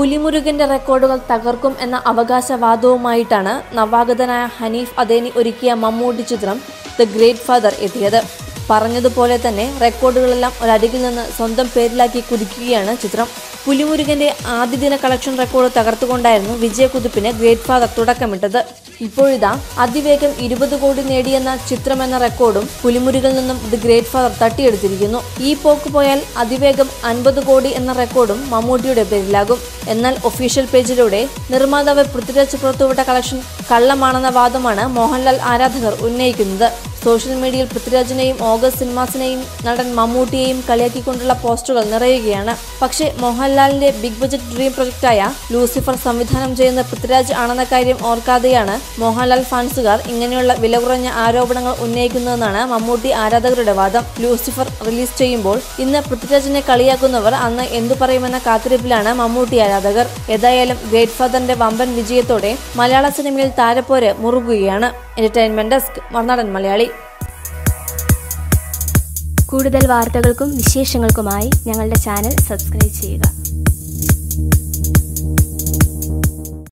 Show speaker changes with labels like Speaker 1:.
Speaker 1: പുലിമുരുകന്റെ റെക്കോർഡുകൾ തകർക്കും എന്ന അവകാശവാദവുമായിട്ടാണ് നവാഗതനായ ഹനീഫ് അദേനി ഒരുക്കിയ മമ്മൂട്ടി ചിത്രം ദ ഗ്രേറ്റ് ഫാദർ എത്തിയത്. പറഞ്ഞതുപോലെ തന്നെ റെക്കോർഡുകളെല്ലാം ഒരടികിൽ നിന്ന് സ്വന്തം പേരിലാക്കി കുതിക്കുകയാണ് ചിത്രം. പുലിമുരുകന്റെ ആദ്യ ദിന കളക്ഷൻ റെക്കോർഡ് തകർത്തുകൊണ്ടായിരുന്നു വിജയകുതിപ്പിന് ഗ്രേറ്റ് ഫാദർ തുടക്കമിട്ടത്. ഇപ്പോഴിതാ അതിവേഗം 20 കോടി നേടിയെന്ന ചിത്രമെന്ന റെക്കോർഡും പുലിമുരുകനിൽ നിന്നും ദി ഗ്രേറ്റ് ഫാദർ തട്ടിയെടുത്തിരിക്കുന്നു. ഈ പോക്ക് പോയാൽ അതിവേഗം 50 കോടി എന്ന റെക്കോർഡും മമ്മൂട്ടിയുടെ പേരിലാകും. എന്നാൽ ഒഫീഷ്യൽ പേജിലൂടെ നിർമ്മാതാവ് പൃഥ്വിരാജ് പുറത്തുവിട്ട കളക്ഷൻ കള്ളമാണെന്ന വാദമാണ് മോഹൻലാൽ ആരാധകർ ഉന്നയിക്കുന്നത്. സോഷ്യൽ മീഡിയയിൽ പൃഥ്വിരാജിനെയും ഓഗസ്റ്റ് സിനിമാസിനെയും നടൻ മമ്മൂട്ടിയെയും കളിയാക്കിക്കൊണ്ടുള്ള പോസ്റ്ററുകൾ നിറയുകയാണ്. പക്ഷേ മോഹൻലാലിന്റെ ബിഗ് ബജറ്റ് ഡ്രീം പ്രൊജക്റ്റായ ലൂസിഫർ സംവിധാനം ചെയ്യുന്ന പൃഥ്വിരാജ് ആണെന്ന കാര്യം ഓർക്കാതെയാണ് മോഹൻലാൽ ഫാൻസുകാർ ഇങ്ങനെയുള്ള വില കുറഞ്ഞ ആരോപണങ്ങൾ ഉന്നയിക്കുന്നതെന്നാണ് മമ്മൂട്ടി ആരാധകരുടെ വാദം. ലൂസിഫർ റിലീസ് ചെയ്യുമ്പോൾ ഇന്ന് പൃഥ്വിരാജിനെ കളിയാക്കുന്നവർ അന്ന് എന്തു പറയുമെന്ന കാത്തിരിപ്പിലാണ് മമ്മൂട്ടി ആരാധകർ. ഏതായാലും ഗ്രേറ്റ് ഫാദറിന്റെ വമ്പൻ വിജയത്തോടെ മലയാള സിനിമയിൽ താരപ്പോര് മുറുകുകയാണ്. Entertainment desk, Marunadan Malayali.
Speaker 2: കൂടുതൽ വാർത്തകൾക്കും വിശേഷങ്ങൾക്കുമായി ഞങ്ങളുടെ ചാനൽ സബ്സ്ക്രൈബ് ചെയ്യുക.